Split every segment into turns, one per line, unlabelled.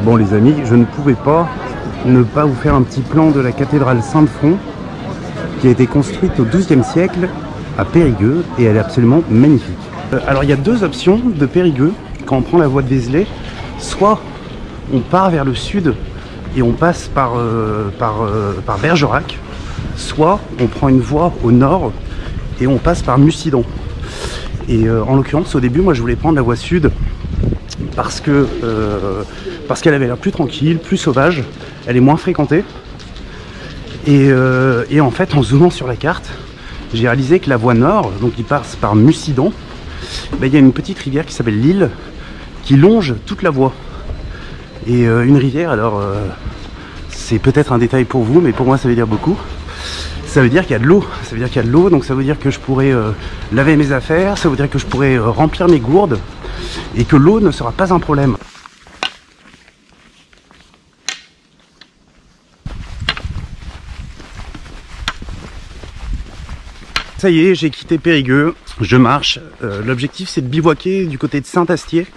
Bon les amis, je ne pouvais pas ne pas vous faire un petit plan de la cathédrale Saint-Front qui a été construite au XIIe siècle à Périgueux et elle est absolument magnifique. Alors il y a deux options de Périgueux quand on prend la voie de Vézelay. Soit on part vers le sud et on passe par Bergerac, soit on prend une voie au nord et on passe par Mussidan. Et en l'occurrence au début moi je voulais prendre la voie sud parce qu'elle avait l'air plus tranquille, plus sauvage, elle est moins fréquentée. Et en fait, en zoomant sur la carte, j'ai réalisé que la voie nord, donc qui passe par Mussidan, il y a une petite rivière qui s'appelle l'Isle, qui longe toute la voie. Et une rivière, alors c'est peut-être un détail pour vous, mais pour moi ça veut dire beaucoup. Ça veut dire qu'il y a de l'eau, ça veut dire qu'il y a de l'eau, donc ça veut dire que je pourrais laver mes affaires, ça veut dire que je pourrais remplir mes gourdes, et que l'eau ne sera pas un problème. Ça y est, j'ai quitté Périgueux, je marche. L'objectif c'est de bivouaquer du côté de Saint-Astier,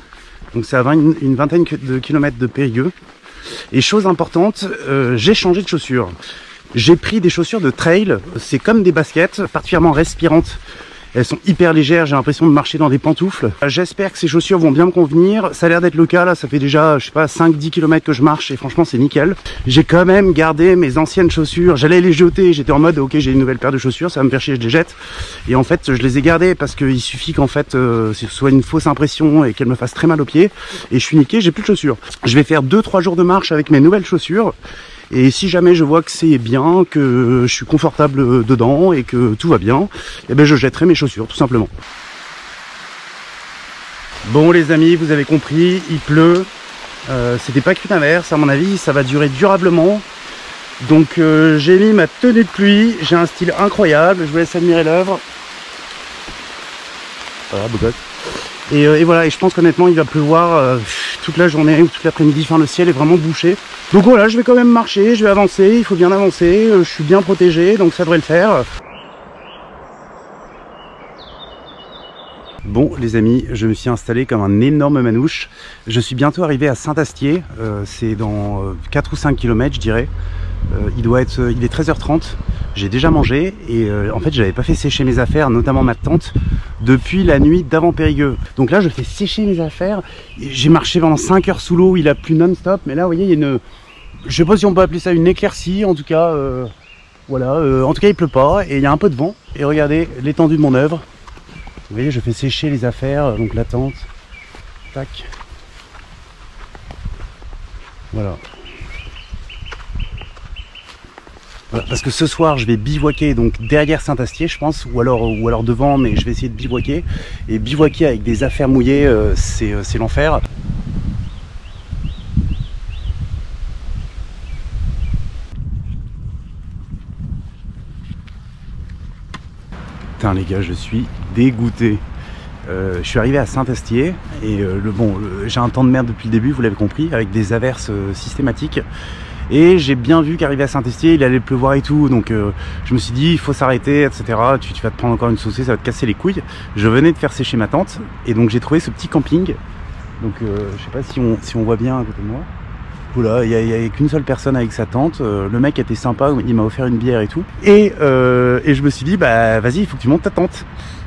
donc c'est à une vingtaine de kilomètres de Périgueux. Et chose importante, j'ai changé de chaussures. J'ai pris des chaussures de trail, c'est comme des baskets, particulièrement respirantes. Elles sont hyper légères, j'ai l'impression de marcher dans des pantoufles. J'espère que ces chaussures vont bien me convenir. Ça a l'air d'être le cas, là, ça fait déjà, je sais pas, 5-10 km que je marche et franchement c'est nickel. J'ai quand même gardé mes anciennes chaussures, j'allais les jeter, j'étais en mode ok j'ai une nouvelle paire de chaussures, ça va me faire chier, je les jette. Et en fait je les ai gardées parce qu'il suffit qu'en fait ce soit une fausse impression et qu'elle me fasse très mal aux pieds. Et je suis niqué, j'ai plus de chaussures. Je vais faire 2-3 jours de marche avec mes nouvelles chaussures. Et si jamais je vois que c'est bien, que je suis confortable dedans et que tout va bien, eh ben je jetterai mes chaussures tout simplement. Bon les amis, vous avez compris, il pleut. C'était pas qu'une averse, à mon avis, ça va durer durablement. Donc j'ai mis ma tenue de pluie, j'ai un style incroyable, je vous laisse admirer l'œuvre. Voilà, beau gosse. Et voilà, et je pense qu'honnêtement il va pleuvoir toute la journée ou toute l'après-midi, enfin le ciel est vraiment bouché. Donc voilà, je vais quand même marcher, je vais avancer, il faut bien avancer, je suis bien protégé, donc ça devrait le faire. Bon les amis, je me suis installé comme un énorme manouche. Je suis bientôt arrivé à Saint-Astier, c'est dans 4 ou 5 km je dirais. Il est 13h30, j'ai déjà mangé et en fait j'avais pas fait sécher mes affaires, notamment ma tente, depuis la nuit d'avant Périgueux. Donc là je fais sécher mes affaires, j'ai marché pendant 5 heures sous l'eau, il a plu non-stop, mais là vous voyez il y a une, je sais pas si on peut appeler ça une éclaircie, en tout cas voilà, en tout cas il pleut pas et il y a un peu de vent. Et regardez l'étendue de mon œuvre, vous voyez je fais sécher les affaires, donc la tente, tac, voilà. Parce que ce soir je vais bivouaquer donc derrière Saint-Astier je pense, ou alors devant, mais je vais essayer de bivouaquer. Et bivouaquer avec des affaires mouillées c'est l'enfer. Putain les gars, je suis dégoûté. Je suis arrivé à Saint-Astier et j'ai un temps de merde depuis le début, vous l'avez compris, avec des averses systématiques. Et j'ai bien vu qu'arrivé à Saint-Astier, il allait pleuvoir et tout, donc je me suis dit, il faut s'arrêter, etc. Tu vas te prendre encore une saucée, ça va te casser les couilles. Je venais de faire sécher ma tente, et donc j'ai trouvé ce petit camping. Donc je sais pas si on voit bien à côté de moi. Voilà, il n'y avait qu'une seule personne avec sa tente. Le mec était sympa, il m'a offert une bière et tout. Et je me suis dit, bah vas-y, il faut que tu montes ta tente.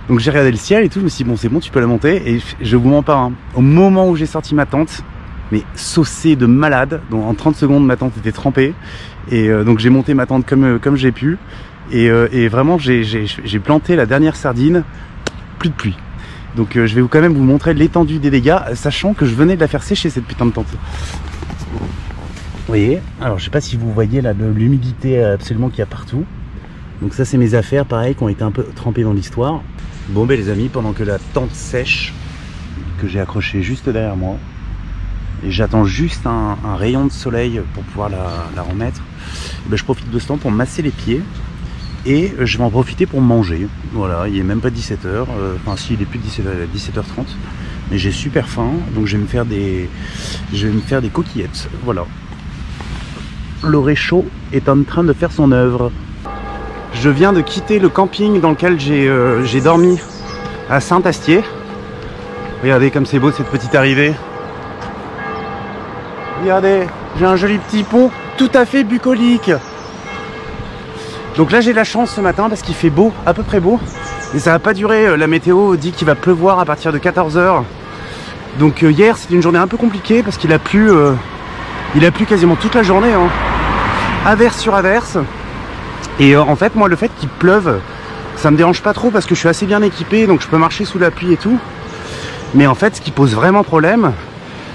Donc j'ai regardé le ciel et tout, je me suis dit, bon c'est bon, tu peux la monter. Et je vous mens pas, hein. Au moment où j'ai sorti ma tente, mais saucé de malade, donc en 30 secondes ma tente était trempée et donc j'ai monté ma tente comme j'ai pu et vraiment j'ai planté la dernière sardine, plus de pluie. Donc je vais quand même vous montrer l'étendue des dégâts, sachant que je venais de la faire sécher cette putain de tente. Vous voyez, alors je sais pas si vous voyez là l'humidité absolument qu'il y a partout. Donc ça c'est mes affaires pareil qui ont été un peu trempées dans l'histoire. Bon ben les amis, pendant que la tente sèche, que j'ai accrochée juste derrière moi, et j'attends juste un rayon de soleil pour pouvoir la remettre, et ben je profite de ce temps pour masser les pieds et je vais en profiter pour manger. Voilà, il est même pas 17h, enfin si il est plus de 17h, il est 17h30, mais j'ai super faim, donc je vais me faire des coquillettes. Voilà, le réchaud est en train de faire son œuvre. Je viens de quitter le camping dans lequel j'ai dormi à Saint-Astier. Regardez comme c'est beau cette petite arrivée. Regardez, j'ai un joli petit pont tout à fait bucolique. Donc là j'ai de la chance ce matin parce qu'il fait beau, à peu près beau. Et ça va pas durer, la météo dit qu'il va pleuvoir à partir de 14 h. Donc hier c'était une journée un peu compliquée parce qu'il a plu quasiment toute la journée, hein. Averse sur averse. Et en fait moi le fait qu'il pleuve, ça me dérange pas trop parce que je suis assez bien équipé, donc je peux marcher sous la pluie et tout. Mais en fait ce qui pose vraiment problème,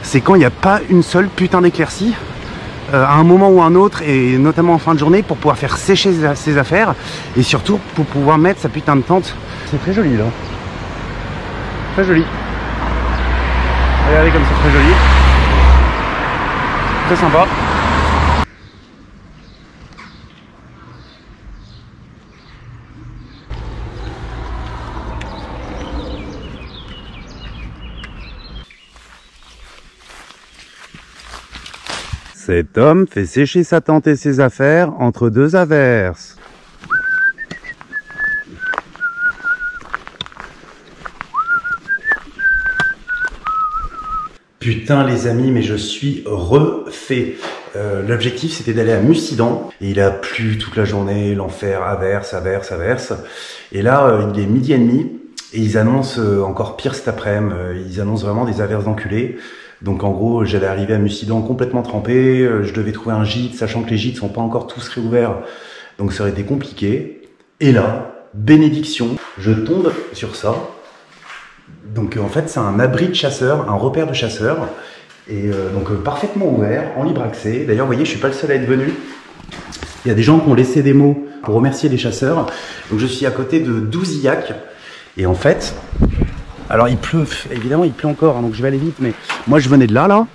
c'est quand il n'y a pas une seule putain d'éclaircie à un moment ou un autre, et notamment en fin de journée, pour pouvoir faire sécher ses affaires et surtout pour pouvoir mettre sa putain de tente. C'est très joli là. Très joli. Regardez comme c'est très joli. Très sympa. Cet homme fait sécher sa tente et ses affaires entre deux averses. Putain les amis, mais je suis refait. L'objectif c'était d'aller à Mussidan et il a plu toute la journée, l'enfer, averse, averse, averse. Et là il est 12h30 et ils annoncent encore pire cet après-midi. Ils annoncent vraiment des averses d'enculés. Donc en gros, j'allais arriver à Mussidan complètement trempé, je devais trouver un gîte, sachant que les gîtes sont pas encore tous réouverts, donc ça aurait été compliqué. Et là, bénédiction, je tombe sur ça. Donc en fait, c'est un abri de chasseurs, un repère de chasseurs, et donc parfaitement ouvert, en libre accès. D'ailleurs, vous voyez, je suis pas le seul à être venu. Il y a des gens qui ont laissé des mots pour remercier les chasseurs. Donc je suis à côté de Douzillac, et en fait... Alors il pleut, évidemment il pleut encore, hein, donc je vais aller vite, mais moi je venais de là,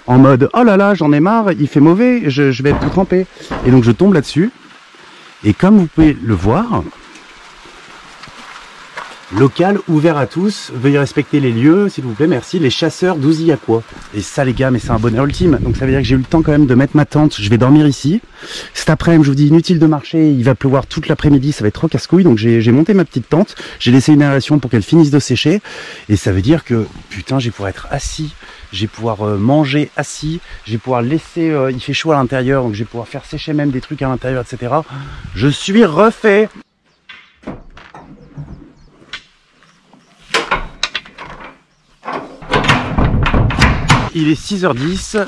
en mode oh là là j'en ai marre, il fait mauvais, je vais être tout trempé. Et donc je tombe là-dessus, et comme vous pouvez le voir, local ouvert à tous, veuillez respecter les lieux, s'il vous plaît, merci, les chasseurs d'Ouzillacois. Et ça les gars, mais c'est un bonheur ultime, donc ça veut dire que j'ai eu le temps quand même de mettre ma tente, je vais dormir ici. Cet après-midi, je vous dis, inutile de marcher, il va pleuvoir toute l'après-midi, ça va être trop casse-couille, donc j'ai monté ma petite tente, j'ai laissé une aération pour qu'elle finisse de sécher, et ça veut dire que, putain, je vais pouvoir être assis, je vais pouvoir manger assis, je vais pouvoir laisser, il fait chaud à l'intérieur, donc je vais pouvoir faire sécher même des trucs à l'intérieur, etc. Je suis refait. Il est 6h10,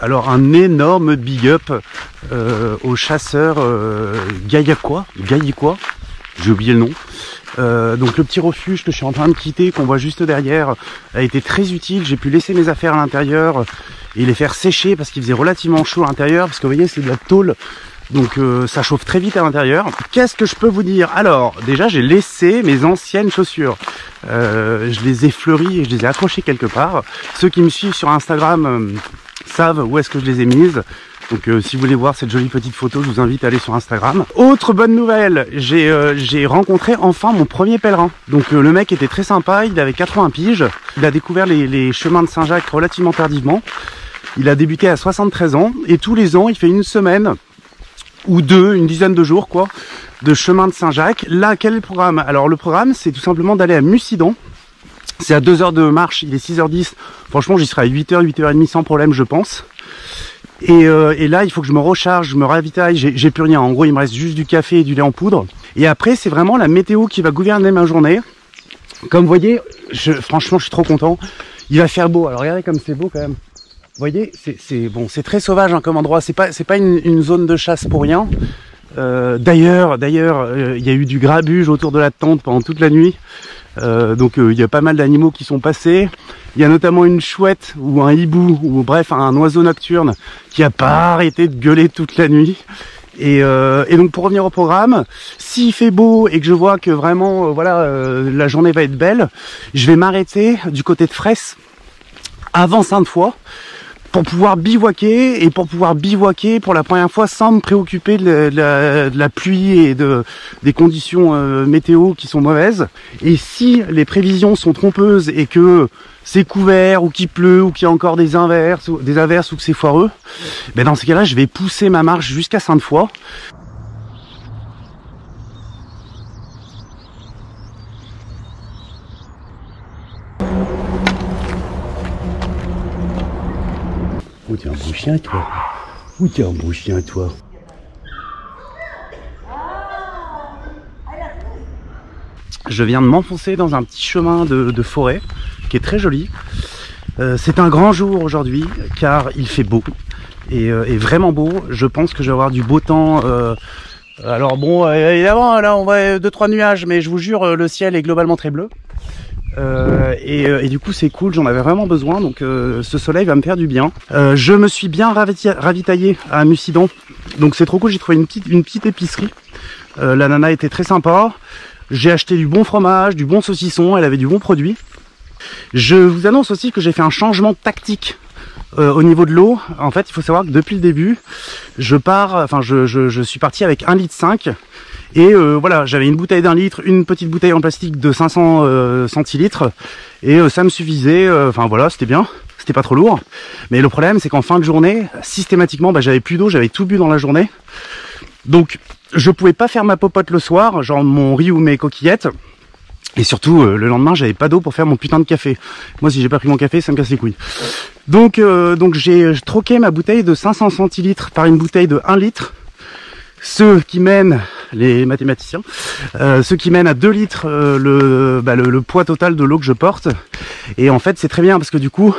alors un énorme big up aux chasseurs gaillacois, j'ai oublié le nom. Donc le petit refuge que je suis en train de quitter, qu'on voit juste derrière, a été très utile. J'ai pu laisser mes affaires à l'intérieur et les faire sécher parce qu'il faisait relativement chaud à l'intérieur, parce que vous voyez c'est de la tôle. Donc ça chauffe très vite à l'intérieur. Qu'est-ce que je peux vous dire? Alors déjà j'ai laissé mes anciennes chaussures. Je les ai fleuries et je les ai accrochées quelque part. Ceux qui me suivent sur Instagram savent où est-ce que je les ai mises. Donc si vous voulez voir cette jolie petite photo, je vous invite à aller sur Instagram. Autre bonne nouvelle, j'ai rencontré enfin mon premier pèlerin. Donc le mec était très sympa, il avait 80 piges. Il a découvert les chemins de Saint-Jacques relativement tardivement. Il a débuté à 73 ans et tous les ans il fait une semaine ou deux, une dizaine de jours quoi, de chemin de Saint-Jacques. Là, quel est le programme? Alors le programme, c'est tout simplement d'aller à Mussidan. C'est à 2 heures de marche, il est 6h10. Franchement, j'y serai à 8h, 8h30 sans problème, je pense. Et là, il faut que je me recharge, je me ravitaille, j'ai plus rien. En gros, il me reste juste du café et du lait en poudre. Et après, c'est vraiment la météo qui va gouverner ma journée. Comme vous voyez, franchement, je suis trop content. Il va faire beau. Alors regardez comme c'est beau quand même. Vous voyez, c'est bon, c'est très sauvage hein, comme endroit. C'est pas une zone de chasse pour rien. D'ailleurs, il y a eu du grabuge autour de la tente pendant toute la nuit. Donc il y a pas mal d'animaux qui sont passés. Il y a notamment une chouette ou un hibou ou bref un oiseau nocturne qui a pas arrêté de gueuler toute la nuit. Et donc pour revenir au programme, s'il fait beau et que je vois que vraiment la journée va être belle, je vais m'arrêter du côté de Fraisse avant Sainte-Foy pour pouvoir bivouaquer, et pour pouvoir bivouaquer pour la première fois sans me préoccuper de la pluie et des conditions météo qui sont mauvaises. Et si les prévisions sont trompeuses et que c'est couvert ou qu'il pleut ou qu'il y a encore des averses ou que c'est foireux, ben dans ces cas-là, je vais pousser ma marche jusqu'à Sainte-Foy. Oh, t'es un beau chien, toi. Oh, t'es un beau chien, toi. Je viens de m'enfoncer dans un petit chemin de forêt qui est très joli. C'est un grand jour aujourd'hui car il fait beau et vraiment beau. Je pense que je vais avoir du beau temps. Alors bon, évidemment là on voit 2-3 nuages, mais je vous jure le ciel est globalement très bleu. Et du coup c'est cool, j'en avais vraiment besoin, donc ce soleil va me faire du bien. Je me suis bien ravitaillé à Mucident, donc c'est trop cool, j'ai trouvé une petite épicerie. La nana était très sympa. J'ai acheté du bon fromage, du bon saucisson, elle avait du bon produit. Je vous annonce aussi que j'ai fait un changement tactique au niveau de l'eau. En fait, il faut savoir que depuis le début, je suis parti avec 1,5 litre. Et voilà, j'avais une bouteille d'1 litre, une petite bouteille en plastique de 500 centilitres. Et ça me suffisait, enfin voilà, c'était bien. C'était pas trop lourd. Mais le problème, c'est qu'en fin de journée, systématiquement, j'avais plus d'eau, j'avais tout bu dans la journée. Donc, je pouvais pas faire ma popote le soir, genre mon riz ou mes coquillettes. Et surtout, le lendemain, j'avais pas d'eau pour faire mon putain de café. Moi, si j'ai pas pris mon café, ça me casse les couilles. Donc j'ai troqué ma bouteille de 500 centilitres par une bouteille de 1 litre. Ceux qui mènent, les mathématiciens, ceux qui mènent à 2 litres le poids total de l'eau que je porte. Et en fait, c'est très bien parce que du coup,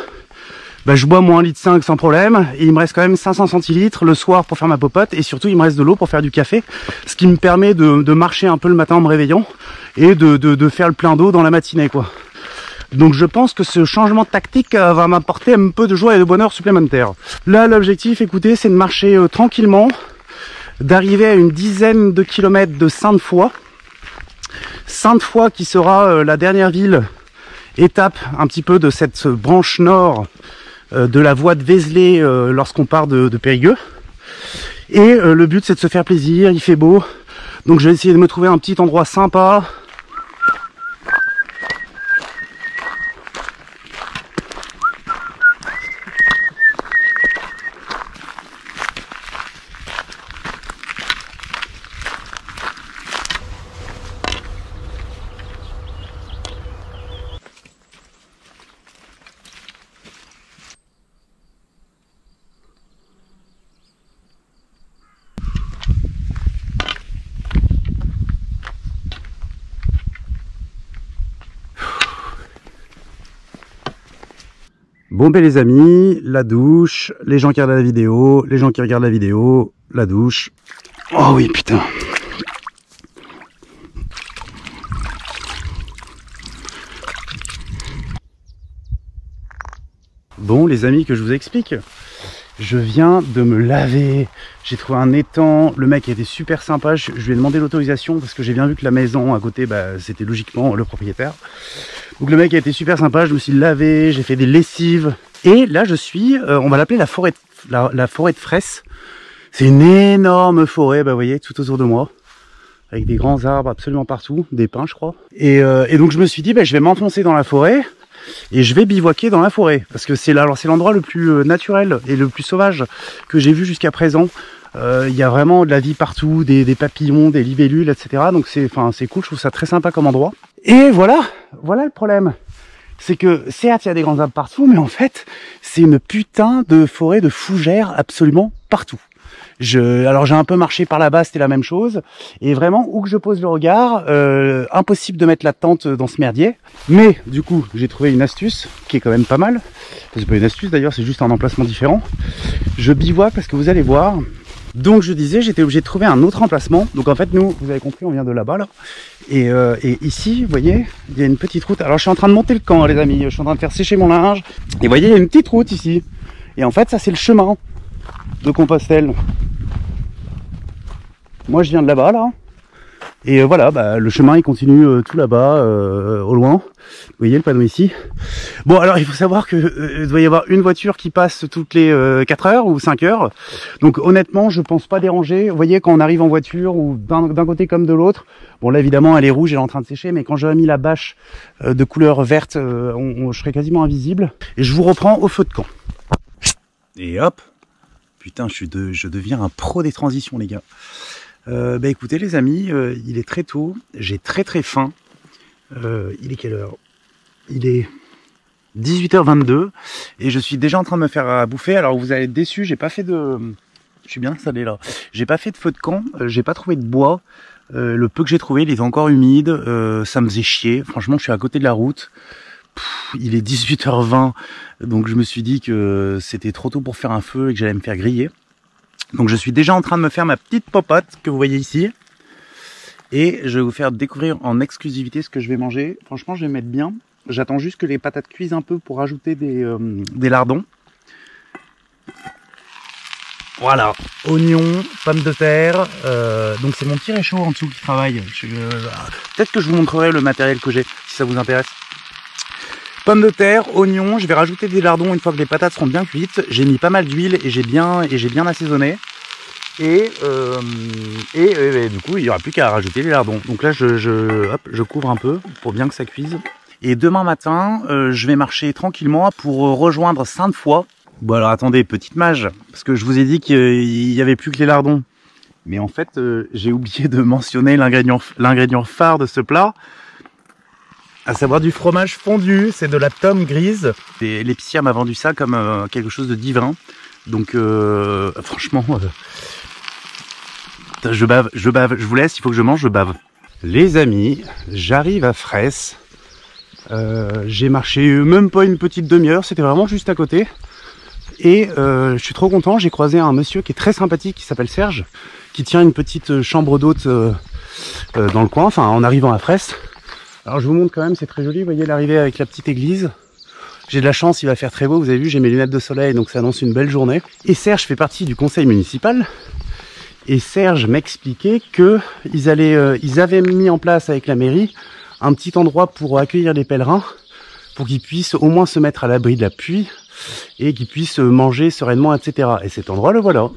je bois mon 1,5 litre sans problème, et il me reste quand même 500 centilitres le soir pour faire ma popote, et surtout il me reste de l'eau pour faire du café, ce qui me permet de marcher un peu le matin en me réveillant, et de faire le plein d'eau dans la matinée, quoi. Donc je pense que ce changement de tactique va m'apporter un peu de joie et de bonheur supplémentaire. Là, l'objectif, écoutez, c'est de marcher tranquillement, d'arriver à une dizaine de kilomètres de Sainte-Foy. Sainte-Foy qui sera la dernière ville, étape un petit peu de cette branche nord de la voie de Vézelay lorsqu'on part de Périgueux. Et le but, c'est de se faire plaisir, il fait beau. Donc je vais essayer de me trouver un petit endroit sympa. Bon les amis, la douche, les gens qui regardent la vidéo, les gens qui regardent la vidéo, la douche. Oh oui putain. Bon les amis, que je vous explique. Je viens de me laver, j'ai trouvé un étang, le mec était super sympa, je lui ai demandé l'autorisation parce que j'ai bien vu que la maison à côté, c'était logiquement le propriétaire. Donc le mec a été super sympa, je me suis lavé, j'ai fait des lessives. Et là je suis, on va l'appeler la forêt de Fresse. C'est une énorme forêt, vous voyez, tout autour de moi. Avec des grands arbres absolument partout, des pins je crois. Et donc je me suis dit, je vais m'enfoncer dans la forêt. Et je vais bivouaquer dans la forêt, parce que c'est l'endroit le plus naturel et le plus sauvage que j'ai vu jusqu'à présent. Il y a vraiment de la vie partout, des papillons, des libellules, etc. Donc c'est cool, je trouve ça très sympa comme endroit. Et voilà le problème. C'est que certes il y a des grands arbres partout, mais en fait c'est une putain de forêt de fougères absolument partout. Alors j'ai un peu marché par là-bas, c'était la même chose. Et vraiment, où que je pose le regard, impossible de mettre la tente dans ce merdier. Mais du coup, j'ai trouvé une astuce qui est quand même pas mal. C'est pas une astuce d'ailleurs, c'est juste un emplacement différent. Je bivouaque parce que vous allez voir. Donc je disais, j'étais obligé de trouver un autre emplacement. Donc en fait, nous, vous avez compris, on vient de là-bas là. Et ici, vous voyez, il y a une petite route. Alors je suis en train de monter le camp, les amis. Je suis en train de faire sécher mon linge. Et vous voyez, il y a une petite route ici. Et en fait, ça c'est le chemin de Compostelle. Moi je viens de là-bas là. Et voilà, le chemin il continue tout là-bas, au loin. Vous voyez le panneau ici. Bon alors il faut savoir que il doit y avoir une voiture qui passe toutes les 4 heures ou 5 heures. Donc honnêtement je pense pas déranger. Vous voyez quand on arrive en voiture ou d'un côté comme de l'autre. Bon là évidemment elle est rouge, elle est en train de sécher. Mais quand j'aurais mis la bâche de couleur verte, je serais quasiment invisible. Et je vous reprends au feu de camp. Et hop. Putain je deviens un pro des transitions les gars. Écoutez les amis, il est très tôt, j'ai très faim. Il est quelle heure? Il est 18h22 et je suis déjà en train de me faire à bouffer. Alors vous allez être déçus, j'ai pas fait de... Je suis bien installé là. J'ai pas fait de feu de camp, j'ai pas trouvé de bois. Le peu que j'ai trouvé, il est encore humide, ça me faisait chier. Franchement, je suis à côté de la route. Il est 18h20, donc je me suis dit que c'était trop tôt pour faire un feu et que j'allais me faire griller. Donc je suis déjà en train de me faire ma petite popote que vous voyez ici. Et je vais vous faire découvrir en exclusivité ce que je vais manger. Franchement, je vais mettre bien. J'attends juste que les patates cuisent un peu pour rajouter des lardons. Voilà, oignons, pommes de terre. Donc c'est mon petit réchaud en dessous qui travaille. Peut-être que je vous montrerai le matériel que j'ai, si ça vous intéresse. Pommes de terre, oignons, je vais rajouter des lardons une fois que les patates seront bien cuites. J'ai mis pas mal d'huile et j'ai bien assaisonné. Et du coup, il n'y aura plus qu'à rajouter les lardons. Donc là, je couvre un peu pour bien que ça cuise. Et demain matin, je vais marcher tranquillement pour rejoindre Sainte-Foy. Bon alors attendez, petite mage, parce que je vous ai dit qu'il n'y avait plus que les lardons. Mais en fait, j'ai oublié de mentionner l'ingrédient phare de ce plat. À savoir du fromage fondu, c'est de la tome grise. Et l'épicière m'a vendu ça comme quelque chose de divin. Donc franchement, je bave, je vous laisse, il faut que je mange, je bave. Les amis, j'arrive à Fraisse. J'ai marché même pas une petite demi-heure, c'était vraiment juste à côté. Et je suis trop content, j'ai croisé un monsieur qui est très sympathique, qui s'appelle Serge, qui tient une petite chambre d'hôte dans le coin, enfin en arrivant à Fraisse. Alors je vous montre quand même, c'est très joli, vous voyez l'arrivée avec la petite église. J'ai de la chance, il va faire très beau, vous avez vu, j'ai mes lunettes de soleil, donc ça annonce une belle journée. Et Serge fait partie du conseil municipal. Et Serge m'expliquait que ils avaient mis en place avec la mairie un petit endroit pour accueillir les pèlerins, pour qu'ils puissent au moins se mettre à l'abri de la pluie et qu'ils puissent manger sereinement, etc. Et cet endroit, le voilà.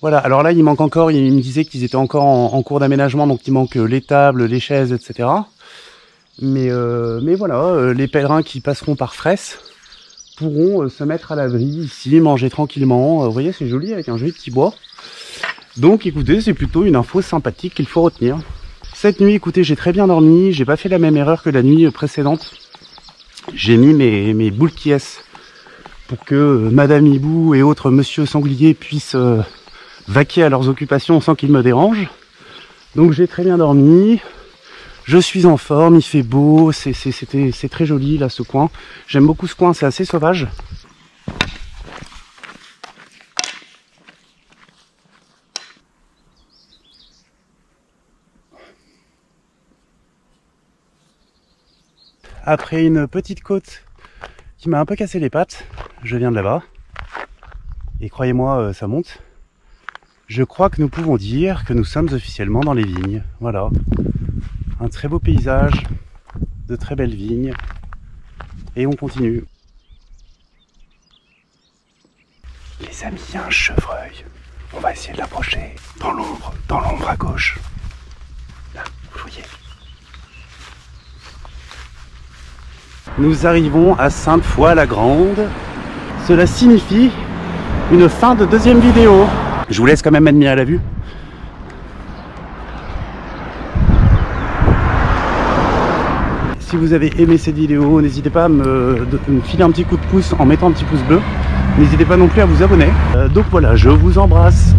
Voilà, alors là, il manque encore, il me disait qu'ils étaient encore en cours d'aménagement, donc il manque les tables, les chaises, etc. Mais voilà, les pèlerins qui passeront par Fraisse pourront se mettre à l'abri ici, manger tranquillement. Vous voyez, c'est joli avec un joli petit bois. Donc écoutez, c'est plutôt une info sympathique qu'il faut retenir. Cette nuit, écoutez, j'ai très bien dormi, j'ai pas fait la même erreur que la nuit précédente. J'ai mis mes boules qui est pour que Madame Hibou et autres Monsieur Sanglier puissent vaquer à leurs occupations sans qu'ils me dérangent. Donc j'ai très bien dormi. Je suis en forme, il fait beau, c'est très joli là ce coin. J'aime beaucoup ce coin, c'est assez sauvage. Après une petite côte qui m'a un peu cassé les pattes, je viens de là-bas. Et croyez-moi, ça monte. Je crois que nous pouvons dire que nous sommes officiellement dans les vignes. Voilà. Un très beau paysage, de très belles vignes. Et on continue. Les amis, il y a un chevreuil. On va essayer de l'approcher. Dans l'ombre à gauche. Là, vous voyez. Nous arrivons à Sainte-Foy-la-Grande. Cela signifie une fin de deuxième vidéo. Je vous laisse quand même admirer la vue. Si vous avez aimé cette vidéo, n'hésitez pas à me filer un petit coup de pouce en mettant un petit pouce bleu. N'hésitez pas non plus à vous abonner. Donc voilà, je vous embrasse.